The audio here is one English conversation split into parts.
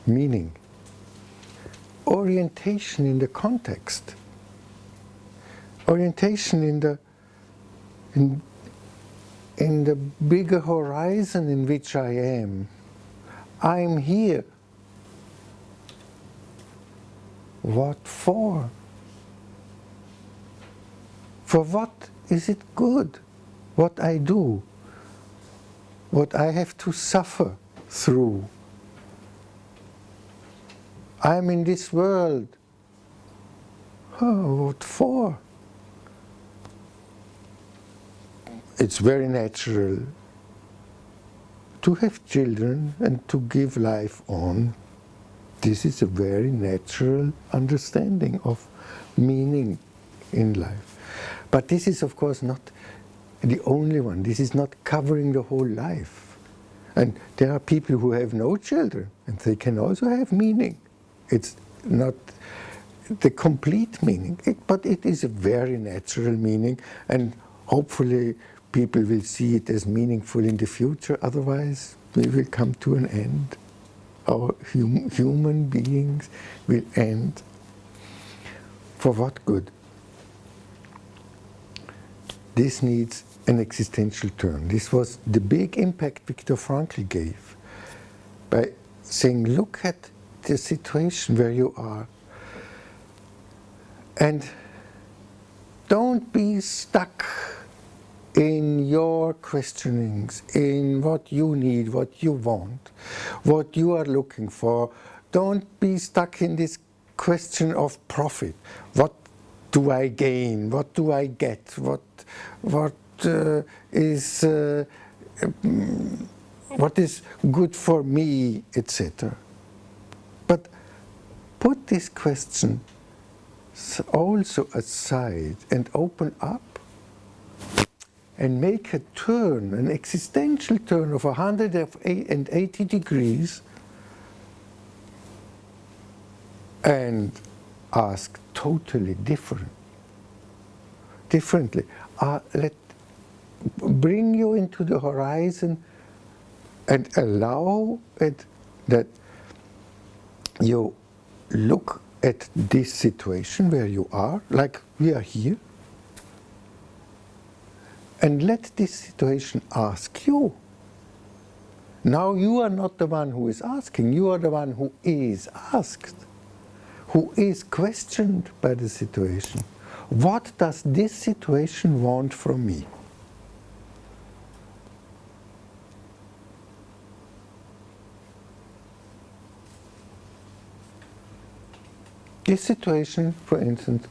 meaning, orientation in the context, orientation in the bigger horizon in which I am. I'm here. What for? For what is it good? What I do? What I have to suffer through? I'm in this world. Oh, what for? It's very natural to have children and to give life on. This is a very natural understanding of meaning in life. But this is, of course, not the only one. This is not covering the whole life. And there are people who have no children, and they can also have meaning. It's not the complete meaning, but it is a very natural meaning, and hopefully people will see it as meaningful in the future. Otherwise, we will come to an end. Our human beings will end. For what good? This needs an existential turn. This was the big impact Viktor Frankl gave by saying, look at the situation where you are and don't be stuck in your questionings, in what you need, what you want, what you are looking for. Don't be stuck in this question of profit. What do I gain? What do I get? What is good for me, etc. But put this question also aside and open up and make a turn, an existential turn of 180 degrees and ask totally differently. Bring you into the horizon and allow it that you look at this situation where you are, like we are here, and let this situation ask you. Now you are not the one who is asking, you are the one who is asked, who is questioned by the situation. What does this situation want from me? This situation, for instance,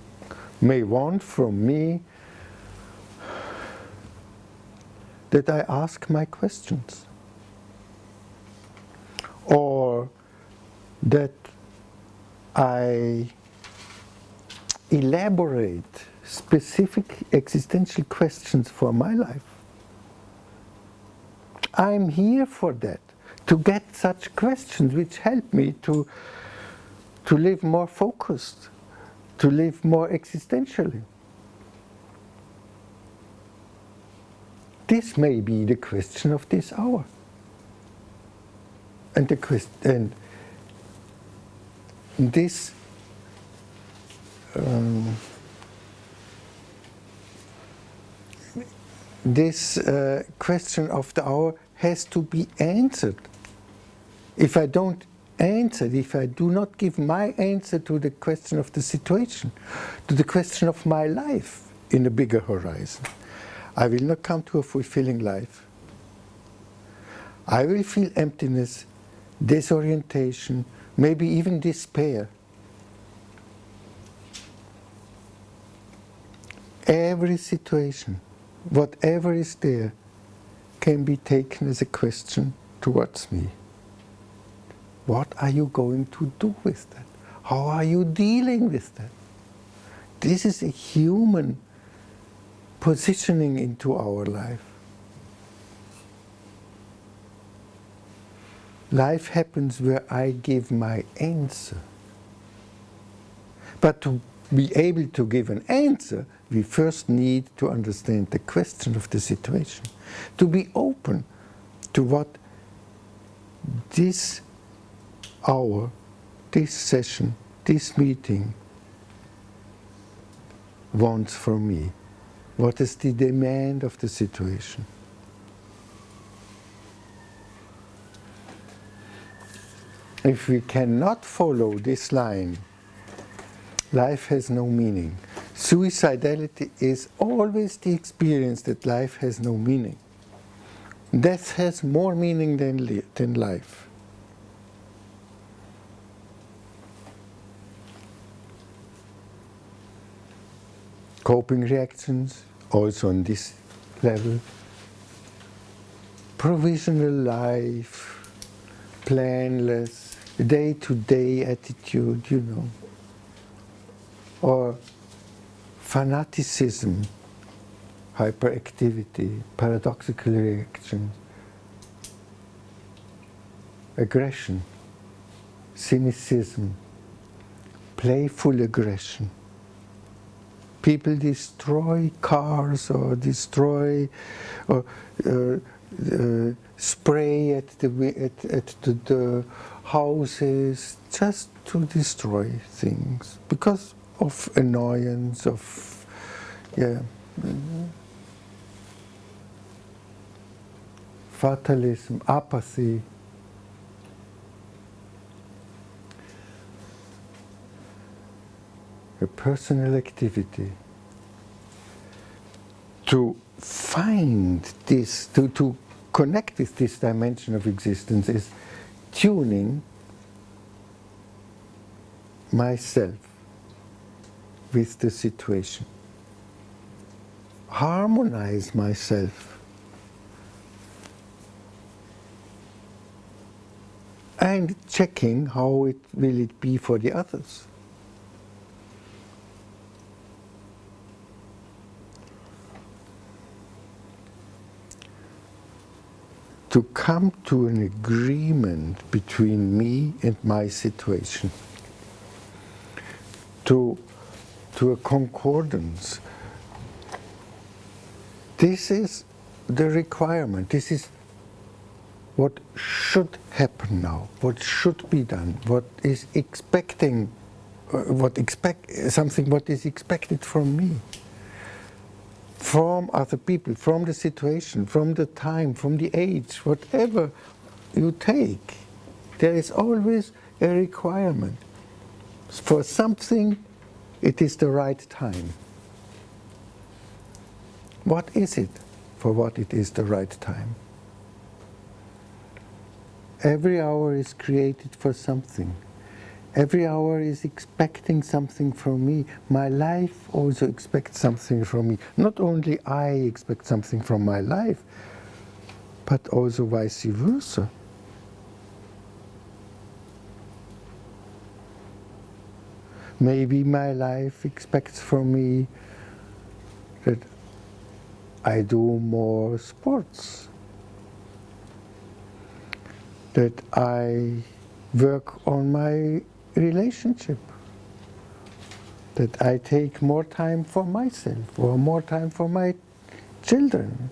may want from me that I ask my questions, or that I elaborate specific existential questions for my life. I'm here for that, to get such questions which help me to live more focused, to live more existentially. This may be the question of this hour. And this question of the hour has to be answered. If I don't answer, if I do not give my answer to the question of the situation, to the question of my life in a bigger horizon, I will not come to a fulfilling life. I will feel emptiness, disorientation, maybe even despair. Every situation, whatever is there, can be taken as a question towards me. What are you going to do with that? How are you dealing with that? This is a human positioning into our life. Life happens where I give my answer. But to be able to give an answer, we first need to understand the question of the situation. To be open to what this hour, this session, this meeting wants from me? What is the demand of the situation? If we cannot follow this line, life has no meaning. Suicidality is always the experience that life has no meaning. Death has more meaning than life. Coping reactions, also on this level. Provisional life, planless, day-to-day attitude, you know. Or fanaticism, hyperactivity, paradoxical reaction, aggression, cynicism, playful aggression. People destroy cars or destroy or spray at the houses just to destroy things because of annoyance, of fatalism, apathy. A personal activity. To find this, to connect with this dimension of existence is tuning myself with the situation. Harmonize myself. And checking how will it be for the others. To come to an agreement between me and my situation, to a concordance. This is the requirement. This is what should happen now, what should be done, what is expecting, what is expected from me. From other people, from the situation, from the time, from the age, whatever you take, there is always a requirement. For something, it is the right time. What is it for what it is the right time? Every hour is created for something. Every hour is expecting something from me. My life also expects something from me. Not only I expect something from my life, but also vice versa. Maybe my life expects from me that I do more sports, that I work on my relationship, that I take more time for myself or more time for my children.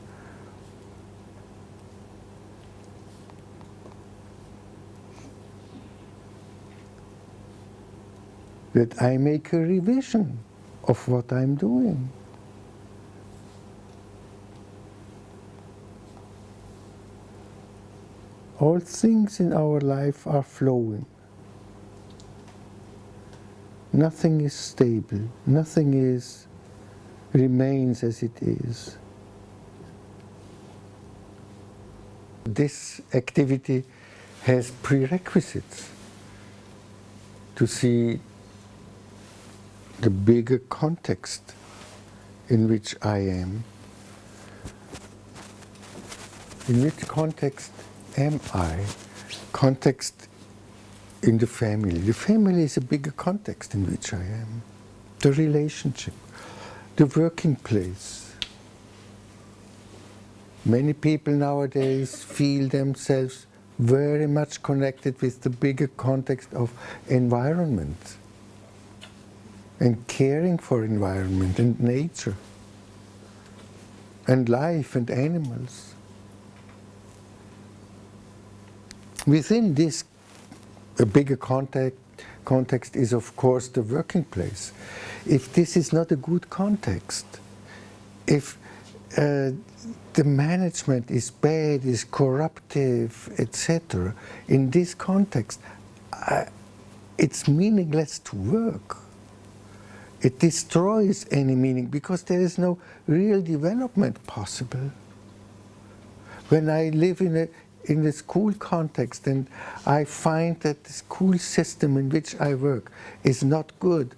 That I make a revision of what I'm doing. All things in our life are flowing. Nothing is stable, nothing remains as it is. This activity has prerequisites to see the bigger context in which I am. In which context am I? Context in the family. The family is a bigger context in which I am. The relationship, the working place. Many people nowadays feel themselves very much connected with the bigger context of environment and caring for environment and nature and life and animals. Within this a bigger context is, of course, the working place. If this is not a good context, if the management is bad, is corruptive, etc., in this context, it's meaningless to work. It destroys any meaning because there is no real development possible. When I live in a school context and I find that the school system in which I work is not good,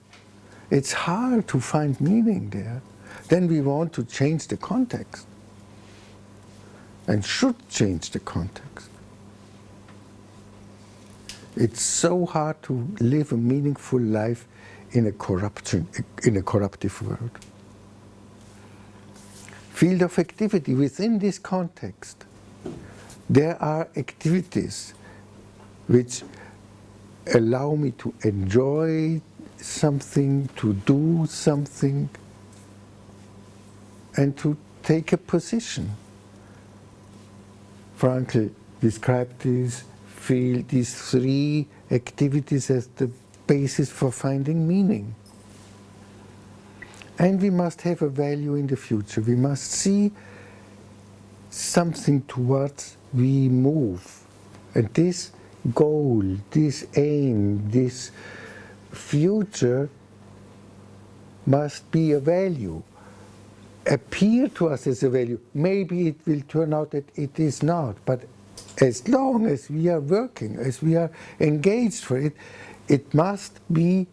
it's hard to find meaning there. Then we want to change the context and should change the context. It's so hard to live a meaningful life in a corruptive world. Field of activity within this context. There are activities which allow me to enjoy something, to do something, and to take a position. Frankl described these three activities as the basis for finding meaning. And we must have a value in the future. We must see something towards we move. And this goal, this aim, this future must be a value, appear to us as a value. Maybe it will turn out that it is not, but as long as we are working, as we are engaged for it, it must be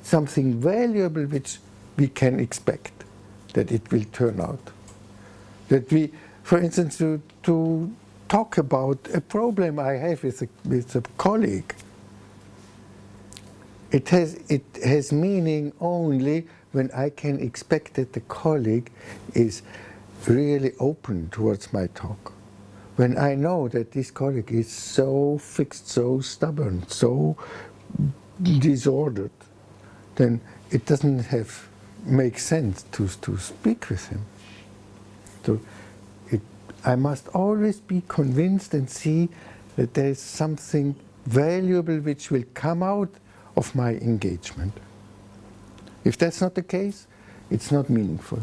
something valuable which we can expect that it will turn out. That we, for instance, to talk about a problem I have with a colleague, it has meaning only when I can expect that the colleague is really open towards my talk. When I know that this colleague is so fixed, so stubborn, so disordered, then it doesn't make sense to speak with him. So I must always be convinced and see that there is something valuable which will come out of my engagement. If that's not the case, it's not meaningful.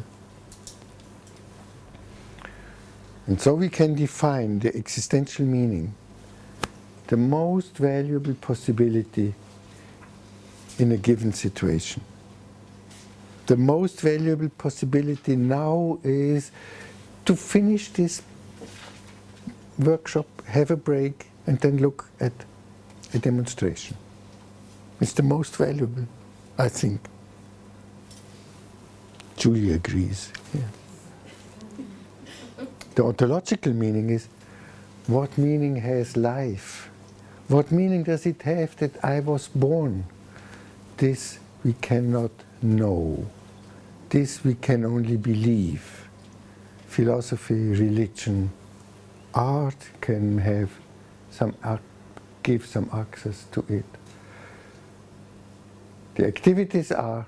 And so we can define the existential meaning, the most valuable possibility in a given situation. The most valuable possibility now is to finish this workshop, have a break, and then look at a demonstration. It's the most valuable, I think. Julie agrees. Yeah. The ontological meaning is, what meaning has life? What meaning does it have that I was born? This we cannot know. This we can only believe. Philosophy, religion, art can have give some access to it. The activities are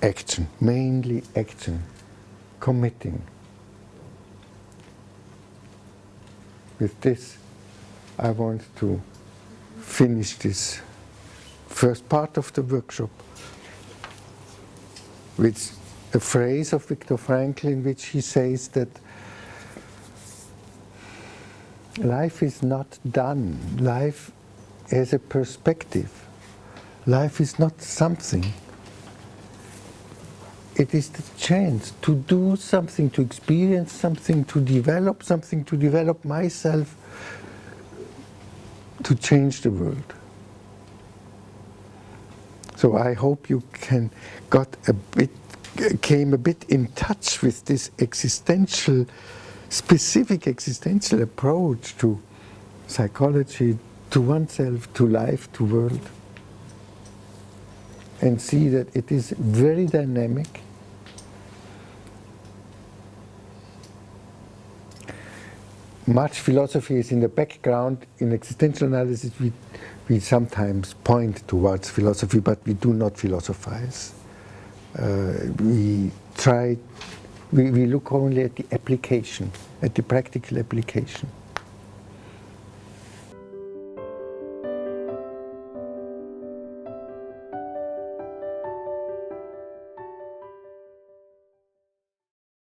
action, mainly action, committing. With this, I want to finish this first part of the workshop with a phrase of Viktor Frankl in which he says that life is not done. Life has a perspective. Life is not something. It is the chance to do something, to experience something, to develop myself, to change the world. So I hope you came a bit in touch with this specific existential approach to psychology, to oneself, to life, to world. And see that it is very dynamic. Much philosophy is in the background. In existential analysis, we sometimes point towards philosophy, but we do not philosophize. We look only at the application, at the practical application.